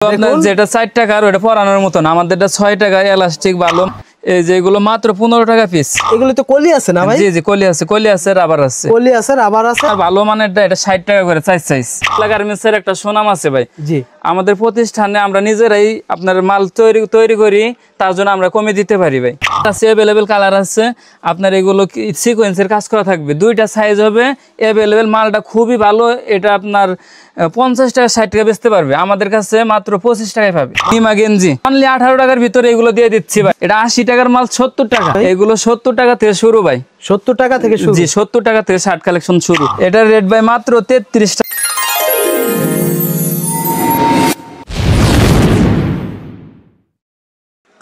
আপনার যেটা 4 টাকা আর ওটা পরানোর মতন, আমাদেরটা 6 টাকা এলাস্টিক ভালো। এই যে এগুলো মাত্র 15 টাকা পিস। এগুলো তো কলি আছে না ভাই? জি জি কলি আছে, রাবার আছে। কলি আছে, রাবার আছে। আর ভালো মানেরটা এটা 60 টাকা করে 4 সাইজ। গার্মেন্টসের একটা সুনাম আছে ভাই। জি, আমাদের প্রতিষ্ঠানে আমরা নিজেরাই আপনার মাল তৈরি করি, তার জন্য আমরা কমে দিতে পারি ভাই। আছে अवेलेबल কালার আছে, আপনার এগুলো সিকোয়েন্সের কাজ করা থাকবে, দুইটা সাইজ হবে अवेलेबल। মালটা খুবই ভালো, এটা আপনার 50 টাকা 60 টাকা বেচতে পারবে, আমাদের কাছে মাত্র 25 টাকায় পাবে। নিমা গেঞ্জি অনলি 18 টাকার ভিতরে এগুলো দিয়ে দিচ্ছি ভাই। এটা 80 টাকার মাল 70 টাকা, এগুলো 70 টাকা থেকে শুরু ভাই। 70 টাকা থেকে শুরু? জি 70 টাকা থেকে শার্ট কালেকশন শুরু। এটার রেট ভাই মাত্র 33 টাকা।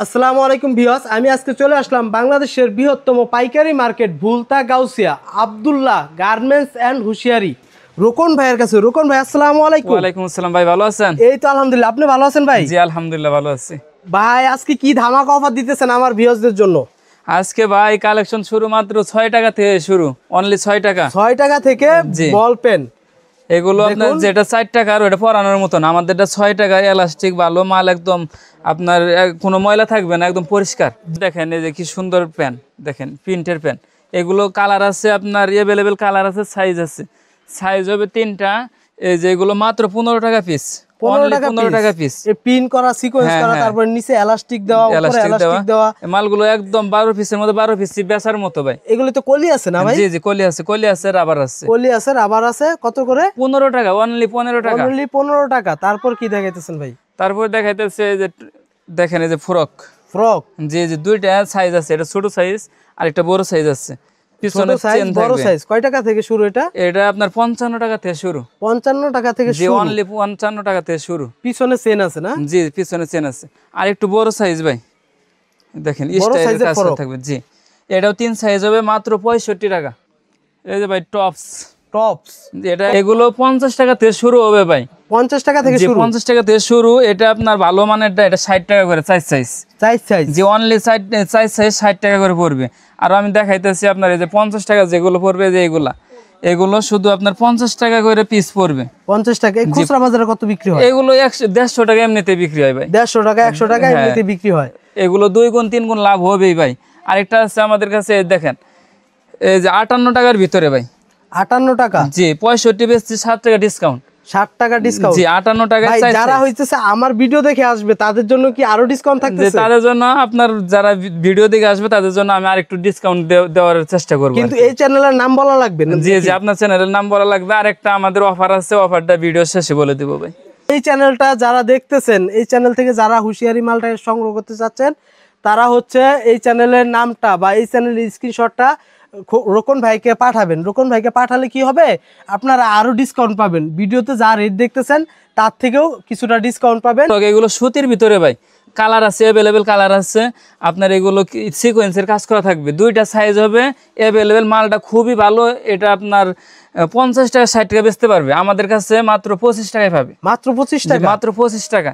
আসসালামু আলাইকুম ভিউয়ার্স, আমি আজকে চলে আসলাম বাংলাদেশের বৃহত্তম পাইকারি market Bhulta Gausia Abdullah garments and হুশিয়ারি রোকন ভাইয়ের কাছে। রোকন ভাই আসসালামু আলাইকুম। ওয়ালাইকুম আসসালাম ভাই, ভালো আছেন? এই তো আলহামদুলিল্লাহ, আপনি ভালো আছেন ভাই? জি আলহামদুলিল্লাহ ভালো আছি ভাই। আজকে কি ধামাকা অফার দিতেছেন আমার ভিউয়ার্সদের জন্য? আজকে ভাই কালেকশন শুরু মাত্র 6 টাকা থেকে শুরু, অনলি 6 টাকা। 6 টাকা থেকে বল পেন এগুলো আপনার যেটা 4 টাকা আর ওটা পরানোর মতন, আমাদেরটা 6 টাকা এলাস্টিক ভালো মাল, একদম আপনার কোনো ময়লা থাকবে না, একদম পরিষ্কার। দেখেন এই যে কি সুন্দর প্যান, দেখেন প্রিন্টের প্যান। এগুলো কালার আছে আপনার अवेलेबल কালার আছে, সাইজ আছে, সাইজ হবে 3টা। এই যে এগুলো মাত্র 15 টাকা পিস। 15 টাকা পিস, পিন করা, সিকোয়েন্স করা, তারপর নিচে এলাস্টিক দেওয়া, উপরে এলাস্টিক দেওয়া। মালগুলো একদম 12 পিসের মধ্যে 12 পিস বেচার মতো ভাই। এগুলো তো কলি আছে না ভাই? জি জি কলি আছে, রাবার আছে। কলি আছে, রাবার আছে। কত করে? 15 টাকা, অনলি 15 টাকা। অনলি 15 টাকা। তারপর কি দেখাইতেছেন ভাই? তারপর দেখাইতেছে যে দেখেন এই যে ফ্রক। জি জি দুইটা সাইজ আছে, এটা ছোট সাইজ আর একটা বড় সাইজ আছে। পিছনে চেন থাকবে। বড় সাইজ কয় টাকা থেকে শুরু এটা? এটা আপনার 55 টাকা থেকে শুরু। 55 টাকা থেকে শুরু? জি অনলি 55 টাকা থেকে শুরু। পিছনে চেন আছে না? জি পিছনে চেন আছে। আর একটু বড় সাইজ ভাই, দেখেন স্টাইলের কাজ থাকবে। জি এটাও 3 সাইজ হবে, মাত্র 65 টাকা। এই যে ভাই টপস এটা, এগুলো 50 টাকা থেকে শুরু হবে ভাই। 50 টাকা থেকে শুরু? 50 টাকা থেকে শুরু। এটা আপনার ভালো মানেরটা, এটা 60 টাকা করে 4 সাইজ। জি অনলি 4 সাইজ 60 টাকা করে পড়বে। আর আমি দেখাইতেছি আপনার এই যে 50 টাকা যেগুলো পড়বে, যে এগুলো শুধু আপনার 50 টাকা করে পিস পড়বে। 50 টাকা? এই খুচরা বাজারে কত বিক্রি হয়? এগুলো 150 টাকা এমনিতে বিক্রি হয় ভাই। 150 টাকা 100 টাকা এমনিতে বিক্রি হয়। এগুলো 2 গুণ 3 গুণ লাভ হবেই ভাই। আরেকটা আছে আমাদের কাছে, দেখেন এই যে 58 টাকার ভিতরে ভাই। 58 টাকা? জি 65 বেচছি, 7 টাকা ডিসকাউন্ট। 60 টাকা ডিসকাউন্ট? জি 58 টাকা। যারা হইতেছে আমার ভিডিও দেখে আসবে তাদের জন্য কি আরো ডিসকাউন্ট থাকতেছে? তাদের জন্য, আপনার যারা ভিডিও দেখে আসবে তাদের জন্য আমি আরেকটু ডিসকাউন্ট দেওয়ার চেষ্টা করব। কিন্তু এই চ্যানেলের নাম বলা লাগবে না? জি জি আপনার চ্যানেলের নাম বলা লাগবে। আরেকটা আমাদের অফার আছে, অফারটা ভিডিও শেষে বলে দিব ভাই। এই চ্যানেলটা যারা দেখতেছেন, এই চ্যানেল থেকে যারা হুশিয়ারি মালটা সংগ্রহ করতে চাচ্ছেন, তারা হচ্ছে এই চ্যানেলের নামটা বা এই চ্যানেলের স্ক্রিনশটটা রোকন ভাইকে পাঠাবেন। রোকন ভাইকে পাঠালে কি হবে, আপনারা আরো ডিসকাউন্ট পাবেন। ভিডিওতে যা রেট দেখতেছেন তার থেকেও কিছুটা ডিসকাউন্ট পাবেন। এগুলো সুতির ভিতরে ভাই, কালার আছে अवेलेबल কালার আছে। আপনার এগুলো সিকোয়েন্সের কাজ করা থাকবে, দুইটা সাইজ হবে अवेलेबल। মালটা খুবই ভালো, এটা আপনার 50 টাকা 60 টাকা বেচতে পারবে, আমাদের কাছে মাত্র 25 টাকায় পাবে। মাত্র 25 টাকা? মাত্র 25 টাকা।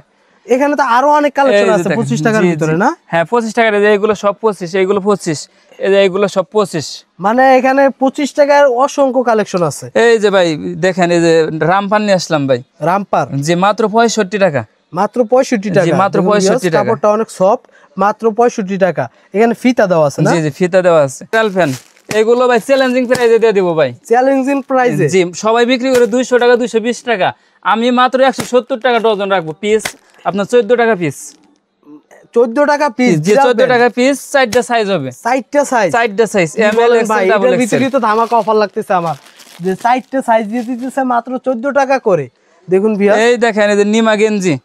এখানে তো আরো অনেক কালেকশন আছে 25 টাকার ভিতরে না? হ্যাঁ 25 টাকার। এগুলো সব 25, এইগুলো 25, এই যে এগুলো সব 25। মানে এখানে 25 টাকার অসংখ্য কালেকশন আছে। এই যে ভাই দেখেন, এই যে রামপান নিয়ে আসলাম ভাই। রামপান? জি মাত্র 65 টাকা। মাত্র 65 টাকা? জি মাত্র 65 টাকা। কাপড়টা অনেক সফট, মাত্র 65 টাকা। এখানে ফিতা দেওয়া আছে না? জি জি ফিতা দেওয়া আছে। ফ্যান এগুলো ভাই চ্যালেঞ্জিং প্রাইসে দিয়ে দেব ভাই। চ্যালেঞ্জিং প্রাইসে? জি সবাই বিক্রি করে 200 টাকা 220 টাকা, আমি মাত্র 170 টাকা ডজন রাখবো। পিস আপনার 14 টাকা পিস। 14 টাকা পিস? জি 14 টাকা পিস। 4টা সাইজ হবে। 4টা সাইজ? 4টা size M L XL double XL. ভিতরে তো ধামাকা অফার লাগতেছে আমার, যে 4টা সাইজ দিয়ে দিতেছে মাত্র 14 টাকা করে। দেখুন ভিউয়ার, এই দেখেন এই যে নিমা গেঞ্জি।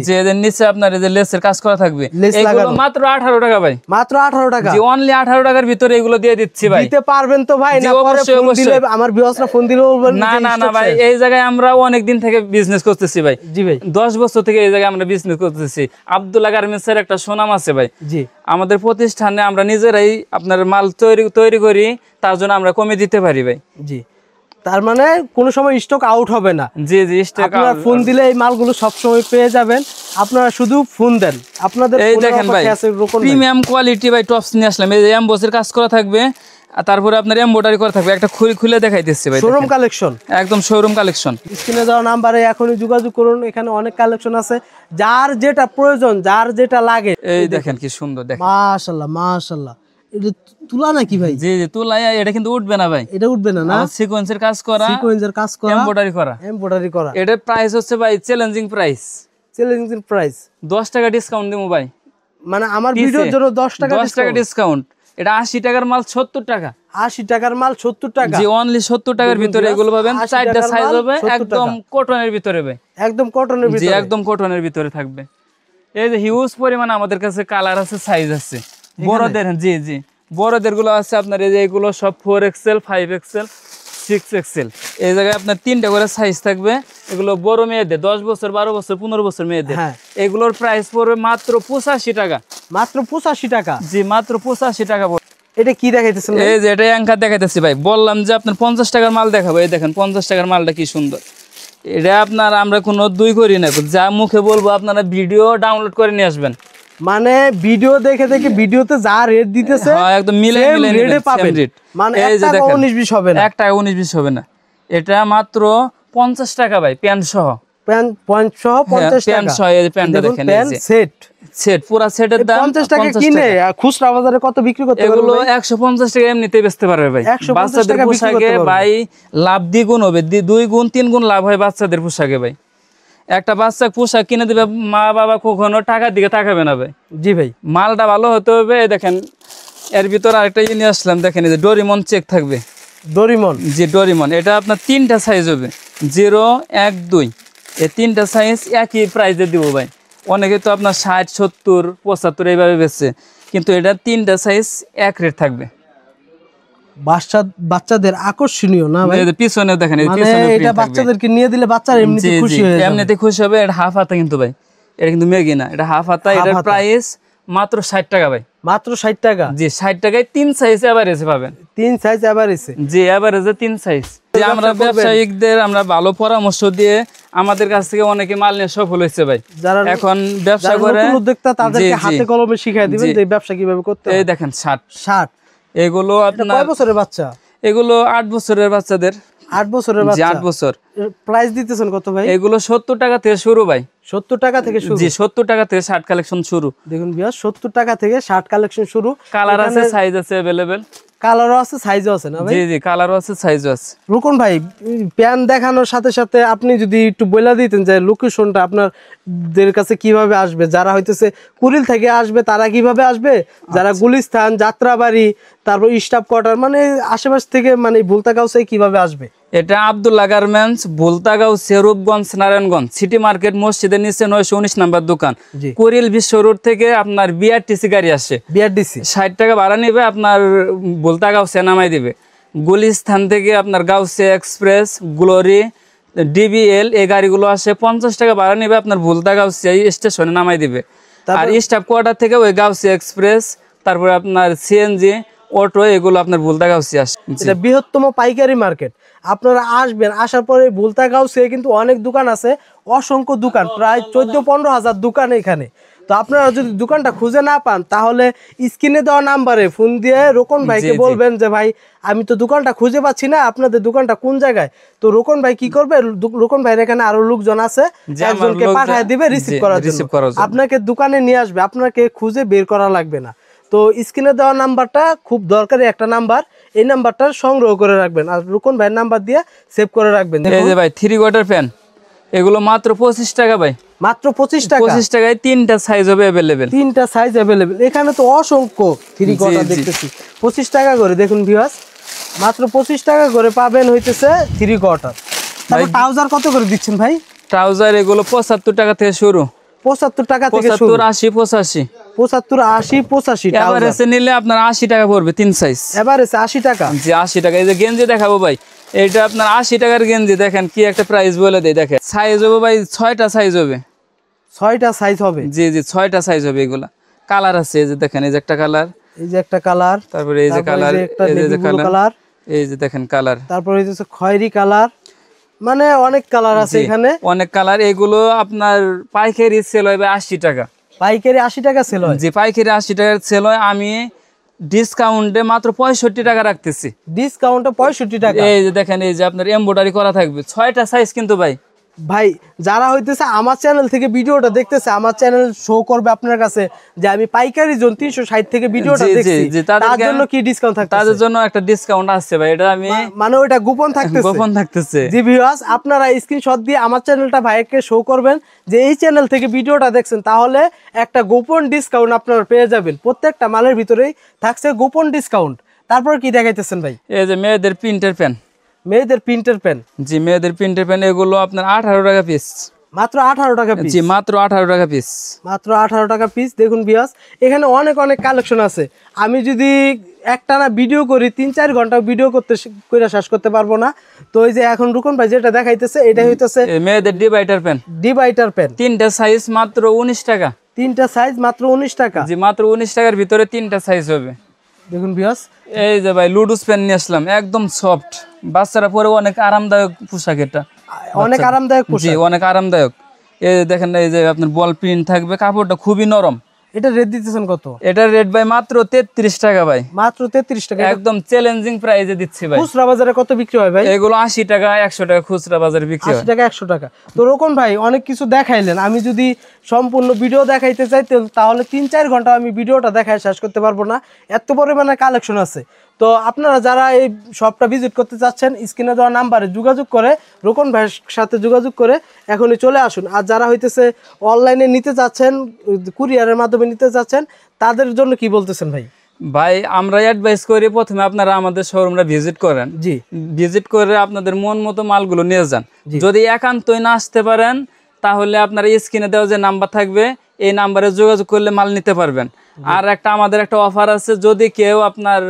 যে এর নিচে আপনার এই যে লেসের কাজ করা থাকবে, এগুলো মাত্র 18 টাকা ভাই। মাত্র 18 টাকা? জি অনলি 18 টাকার ভিতরে এগুলো দিয়ে দিচ্ছি ভাই। দিতে পারবেন তো ভাই? না পরে ফোন দিলে আমার ভিউয়ার্সরা ফোন দিলে বলবেন না না না ভাই, এই জায়গায় আমরা অনেক দিন থেকে বিজনেস করতেছি ভাই। জি ভাই 10 বছর থেকে এই জায়গায় আমরা বিজনেস করতেছি। আব্দুল্লাহ গার্মেন্টসের একটা সুনাম আছে ভাই। জি আমাদের প্রতিষ্ঠানে আমরা নিজেরাই আপনার মাল তৈরি করি, তার জন্য আমরা কমে দিতে পারি ভাই। জি তার মানে কোনো সময় স্টক আউট হবে না? জি জি স্টক আউট। আপনারা ফোন দিলে এই মালগুলো সব সময় পেয়ে যাবেন, আপনারা শুধু ফোন দেন। আপনাদের এই দেখেন ভাই প্রিমিয়াম কোয়ালিটি ভাই টপস নিয়ে আসলাম। এই যে এমবসের কাজ করা থাকবে, আর তারপরে আপনার এমব্রয়ডারি করা থাকবে, একটা খুলে দেখাইতেছি ভাই, শোরুম কালেকশন, একদম শোরুম কালেকশন। স্ক্রিনে দেওয়া নাম্বারে এখনই যোগাযোগ করুন, এখানে অনেক কালেকশন আছে, যার যেটা প্রয়োজন, যার যেটা লাগে। এই দেখেন কি সুন্দর, দেখেন মাশাআল্লাহ মাশাআল্লাহ। এটা তুলা নাকি ভাই? জি জি তুলা, এটা কিন্তু উঠবে না ভাই, এটা উঠবে না, না সিকোয়েন্সের কাজ করা, সিকোয়েন্সের কাজ করা, এমব্রয়ডারি করা। করা। এটার প্রাইস হচ্ছে ভাই চ্যালেঞ্জিং প্রাইস, চ্যালেঞ্জিং প্রাইস। 10 টাকা ডিসকাউন্ট দেবো ভাই, মানে আমার ভিডিওর জন্য 10 টাকা ডিসকাউন্ট। এটা 80 টাকার মাল 70 টাকা, 80 টাকার মাল 70 টাকা, জি অনলি 70 টাকার ভিতরে এগুলো পাবেন। 4টা সাইজ হবে, একদম কটনের ভিতরে ভাই, একদম কটনের ভিতরে, জি একদম কটনের ভিতরে থাকবে। এই যে হিউজ পরিমাণ আমাদের কাছে কালার আছে, সাইজ আছে বড়দের, জি জি বড়দের গুলো আছে আপনার। এই যে এগুলো সব 4XL 5XL 6XL, এই জায়গায় আপনার 3টা করে সাইজ থাকবে। এগুলো বড় মেয়েদের 10 বছর 12 বছর 15 বছর মেয়েদের, এগুলোর প্রাইস পড়বে মাত্র 85 টাকা, মাত্র 85 টাকা, জি মাত্র 85 টাকা। এটা কি দেখাইতেছেন? এই যে এটা অ্যাঙ্কার দেখাইতেছি ভাই, বললাম যে আপনার 50 টাকার মাল দেখাবো। এই দেখেন 50 টাকার মালটা কি সুন্দর। এটা আপনার আমরা কোনো দুই করি না, যা মুখে বলবো আপনারা ভিডিও ডাউনলোড করে নিয়ে আসবেন। মানে ভিডিও দেখে দেখে ভিডিওতে যা রেট দিতেছে একদম মিলে রেটে পাবেন, মানে এই যে দেখেন 19-20 হবে না, 1 টাকা 19-20 হবে না। এটা মাত্র 50 টাকা ভাই, প্যান্ট সহ, প্যান্ট সহ 50 টাকা। প্যান্ট সহ এই প্যান্টটা দেখেন, এই যে সেট পুরো সেটের দাম 50 টাকা কিনে খুচরা বাজারে কত বিক্রি করতে পারবে? এগুলো 150 টাকা এমনিতে বেচতে পারবে ভাই। বাচ্চাদের পোশাকে ভাই লাভ দ্বিগুণ হবে, 2 গুণ 3 গুণ লাভ হয় বাচ্চাদের পোশাকে ভাই। একটা বাচ্চা পোশাক কিনে দিবে, মা বাবা কখনো টাকার দিকে তাকাবে না ভাই। জি ভাই, মালটা ভালো হতে হবে। দেখেন এর ভিতর আরেকটা নিয়ে আসলাম, দেখেন এই যে ডোরিমন চেক থাকবে, ডোরিমন, জি ডোরিমন। এটা আপনার 3টা সাইজ হবে, 0, 1, 2, এই 3টা সাইজ একই প্রাইসে দিব ভাই। অনেকে তো আপনার 60, 70, 75 এইভাবে বেচছে, কিন্তু এটা 3টা সাইজ এক রেট থাকবে। বাচ্চাদের আকর্ষণীয় না ভাই? পিছনে দেখেন, এটা বাচ্চাদেরকে নিয়ে দিলে বাচ্চারা এমনিতে খুশি হয়ে যাবে, এমনিতে খুশি হবে। এটা হাফ হাতা কিন্তু ভাই, এটা কিন্তু মেগি না, এটা হাফ হাতা। এটার প্রাইস মাত্র 60 টাকা ভাই, মাত্র 60 টাকা, জি 60 টাকায় 3 সাইজ এভারেজে পাবেন। 3 সাইজ এভারেজে, জি এভারেজে 3 সাইজ। আমরা ব্যবসায়িকদের আমরা ভালো পরামর্শ দিয়ে আমাদের কাছ থেকে অনেকে মাল নিয়ে সফল হয়েছে ভাই। যারা এখন ব্যবসা করে নতুন উদ্যোক্তা, তাদেরকে হাতে কলমে শিখিয়ে দিবেন যে ব্যবসা কিভাবে করতে হয়। এই দেখেন 60 এগুলো আপনার কয় বছরের বাচ্চা? এগুলো 8 বছরের বাচ্চাদের, 8 বছরের বাচ্চা, 8 বছর। প্রাইস দিতেছেন কত ভাই? এগুলো 70 টাকা থেকে শুরু ভাই, 70 টাকা থেকে শুরু, জি 70 টাকা থেকে 60 কালেকশন শুরু। দেখুন ভিউয়ার 70 টাকা থেকে 60 কালেকশন শুরু। কালার আছে, সাইজ আছে अवेलेबल, কালারও আছে, সাইজও আছে না ভাই? জি জি কালারও আছে, সাইজও আছে। রুকন ভাই, প্যান্ট দেখানোর সাথে সাথে আপনি যদি একটু বলে দিতেন যে লোকেশনটা আপনাদের কাছে কিভাবে আসবে, যারা হইতেছে কুড়িল থেকে আসবে তারা কিভাবে আসবে, যারা গুলিস্তান, যাত্রাবাড়ি, তারপর স্টাফ কোয়ার্টার, মানে আশেপাশ থেকে, মানে ভুলতাগাঁওসে কিভাবে আসবে? এটা Abdullah garments, Bhultagaon, Rupganj, Narayanganj, city market মসজিদের নিচে 919 নাম্বার দোকান। কুড়িল বিশ্ব রোড থেকে আপনার বিআরটিসি গাড়ি আসে, বিআরটিসি 60 টাকা ভাড়া নিবে, আপনার ভুলতাগাঁওসে নামাই দিবে। গুলিস্তান থেকে আপনার গাউসে এক্সপ্রেস, গ্লোরি, ডিবিএল এই গাড়িগুলো আসে, 50 টাকা ভাড়া নিবে, আপনার ভুলতাগাঁওসে স্টেশনে নামাই দিবে। আর স্টাফ কোয়ার্টার থেকে ওই গাউসে এক্সপ্রেস, তারপরে আপনার সিএনজি, অটো, এগুলো আপনার ভুলতাগাঁওসে আসে। এটা বৃহত্তম পাইকারি মার্কেট। আপনারা আসবেন, আসার পরে ভুলতাগাঁওসে কিন্তু অনেক দোকান আছে, অসংখ্য দোকান, প্রায় 14-15 হাজার দোকান এখানে। তো আপনারা যদি দোকানটা খুঁজে না পান, তাহলে স্ক্রিনে দেওয়া নাম্বারে ফোন দিয়ে রোকন ভাইকে বলবেন যে ভাই আমি তো দোকানটা খুঁজে পাচ্ছি না, আপনাদের দোকানটা কোন জায়গায়। তো রোকন ভাই কি করবে, রোকন ভাইয়ের এখানে আরো লোকজন আছে, একজনকে পাঠিয়ে দিবে রিসিভ করার জন্য, আপনাকে দোকানে নিয়ে আসবে, আপনাকে খুঁজে বের করা লাগবে না। তো স্ক্রিনে দেওয়া নাম্বারটা খুব দরকারি একটা নাম্বার, এই নাম্বারটা সংগ্রহ করে রাখবেন, আর রোকন ভাইয়ের নাম্বার দিয়ে সেভ করে রাখবেন। এই যে ভাই 3 কোয়ার্টার প্যান্ট, এগুলো মাত্র 25 টাকা ভাই, মাত্র 25 টাকা, 25 টাকায় 3টা সাইজ হবে अवेलेबल, 3টা সাইজ अवेलेबल। এখানে তো অসংখ্য 3 কোয়ার্টার দেখতেছি, 25 টাকা করে। দেখুন ভিউয়ার্স, মাত্র 25 টাকা করে পাবেন হইতেছে 3 কোয়ার্টার। তারপর ট্রাউজার কত করে দিচ্ছেন ভাই? ট্রাউজার এগুলো 75 টাকা থেকে শুরু, 75 টাকা থেকে শুরু, 75, 80, 85, 75, 80, 85। এভারেজে নিলে আপনার 80 টাকা পড়বে 3 সাইজ, এভারেজে 80 টাকা, জি 80 টাকা। এই যে গেঞ্জি দেখাবো ভাই, এটা আপনার 80 টাকার গেঞ্জি, দেখেন কি একটা প্রাইস বলে দেই, দেখেন সাইজ হবে ভাই 6টা সাইজ হবে, 6টা সাইজ হবে, জি জি 6টা সাইজ হবে। এগুলা কালার আছে, এই যে দেখেন, এই যে একটা কালার, এই যে একটা কালার, তারপরে এই যে কালার, এই যে কালার, এই যে দেখেন কালার, তারপরে এই যে খয়েরি কালার, মানে অনেক কালার আছে এখানে, অনেক কালার। এগুলো আপনার পাইকারি সেল হয় 80 টাকা, পাইকারি 80 টাকা সেল হয়, জি পাইকারি 80 টাকার সেল হয়। আমি ডিসকাউন্টে মাত্র 65 টাকা রাখতেছি। ডিসকাউন্টে 65 টাকা। এই যে দেখেন, এই যে আপনার এমব্রয়ডারি করা থাকবে 6টা সাইজ কিন্তু ভাই। ভাই যারা হইতেছে আমার চ্যানেল থেকে ভিডিওটা দেখতেছে, আমার চ্যানেল শো করবে আপনার কাছে যে আমি পাইকারি জন 360 থেকে ভিডিওটা দেখছি, তার জন্য কি ডিসকাউন্ট থাকতেছে? তাদের জন্য একটা ডিসকাউন্ট আছে ভাই, এটা আমি মানে ওটা গোপন থাকতেছে। গোপন থাকতেছে। জি ভিউয়ার্স, আপনারা স্ক্রিনশট দিয়ে আমার চ্যানেলটা ভাইকে শো করবেন যে এই চ্যানেল থেকে ভিডিওটা দেখছেন, তাহলে একটা গোপন ডিসকাউন্ট আপনারা পেয়ে যাবেন। প্রত্যেকটা মালের ভিতরেই থাকছে গোপন ডিসকাউন্ট। তারপর কি দেখাইতেছেন ভাই? এই যে মেয়েদের প্রিন্টের প্যান্ট, মেয়েদের প্রিন্টের প্যান্ট। জি মেয়েদের প্রিন্টের প্যান্ট, এগুলো আপনার 18 টাকা পিস। মাত্র 18 টাকা পিস? জি মাত্র 18 টাকা পিস। মাত্র 18 টাকা পিস। দেখুন ভিউয়ার্স, এখানে অনেক অনেক কালেকশন আছে। আমি যদি একটানা ভিডিও করি 3-4 ঘন্টা ভিডিও করে শেষ করতে পারবো না। তো এই যে এখন রুকন ভাই যেটা দেখাইতেছে, এটা হইতেছে মেয়েদের ডিভাইডার প্যান্ট। ডিভাইডার প্যান্ট, 3টা সাইজ মাত্র 19 টাকা। 3টা সাইজ মাত্র 19 টাকা? জি মাত্র 19 টাকার ভিতরে 3টা সাইজ হবে। দেখুন ভিউয়ার্স, এই যে ভাই লুডুস প্যান্ট নিয়ে আসলাম, একদম সফট, বাচ্চারা পরে অনেক আরামদায়ক পোশাক। এটা অনেক আরামদায়ক পোশাক। জি অনেক আরামদায়ক। এই দেখেন, এই যে আপনার বল প্রিন্ট থাকবে, কাপড়টা খুবই নরম। এটা রেট দিতেছেন কত? এটার রেট ভাই মাত্র 33 টাকা ভাই। মাত্র 33 টাকা? একদম চ্যালেঞ্জিং প্রাইসে দিচ্ছি ভাই। খুচরা বাজারে কত বিক্রি হয় ভাই? এগুলো 80 টাকা 100 টাকা খুচরা বাজারে বিক্রি হয়। 80 টাকা 100 টাকা। তো রকম ভাই অনেক কিছু দেখাইলেন, আমি যদি সম্পূর্ণ ভিডিও দেখাইতে চাই তাহলে 3-4 ঘন্টা আমি ভিডিওটা দেখায় শেষ করতে পারবো না, এত পরিমাণে কালেকশন আছে। তো আপনারা যারা এই শপটা ভিজিট করতে চাচ্ছেন, স্ক্রিনে দেওয়া নাম্বারে যোগাযোগ করে, রোকন ভাইয়ের সাথে যোগাযোগ করে এখনই চলে আসুন। আর যারা হইতেছে অনলাইনে নিতে চাচ্ছেন, কুরিয়ারের মাধ্যমে নিতে চাচ্ছেন, তাদের জন্য কি বলতেছেন ভাই? ভাই আমরা অ্যাডভাইস করি প্রথমে আপনারা আমাদের শোরুমটা ভিজিট করেন। জি, ভিজিট করে আপনাদের মন মতো মালগুলো নিয়ে যান। যদি একান্তই না আসতে পারেন, তাহলে আপনারা স্ক্রিনে দেওয়া যে নাম্বার থাকবে, এই নাম্বারে যোগাযোগ করলে মাল নিতে পারবেন। আর আমাদের একটা অফার আছে, যদি কেউ আপনার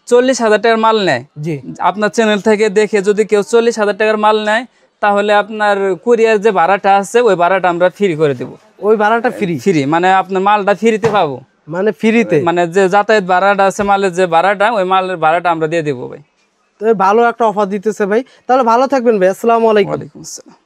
40,000 টাকার মাল নেয়, জি, আপনার চ্যানেল থেকে দেখে যদি কেউ 40,000 টাকার মাল নেয়, তাহলে আপনার কুরিয়ার যে ভাড়াটা আছে, ওই ভাড়াটা আমরা ফ্রি করে দেবো। ওই ভাড়াটা ফ্রি? ফ্রি মানে আপনার মালটা ফ্রিতে পাবো। মানে ফ্রিতে? মানে যে যাতায়াত ভাড়াটা আছে, মালের যে ভাড়াটা, ওই মালের ভাড়াটা আমরা দিয়ে দেবো ভাই। তো ভালো একটা অফার দিতেছে ভাই। তাহলে ভালো থাকবেন ভাই, আসসালামু আলাইকুম। ওয়ালাইকুম আসসালাম।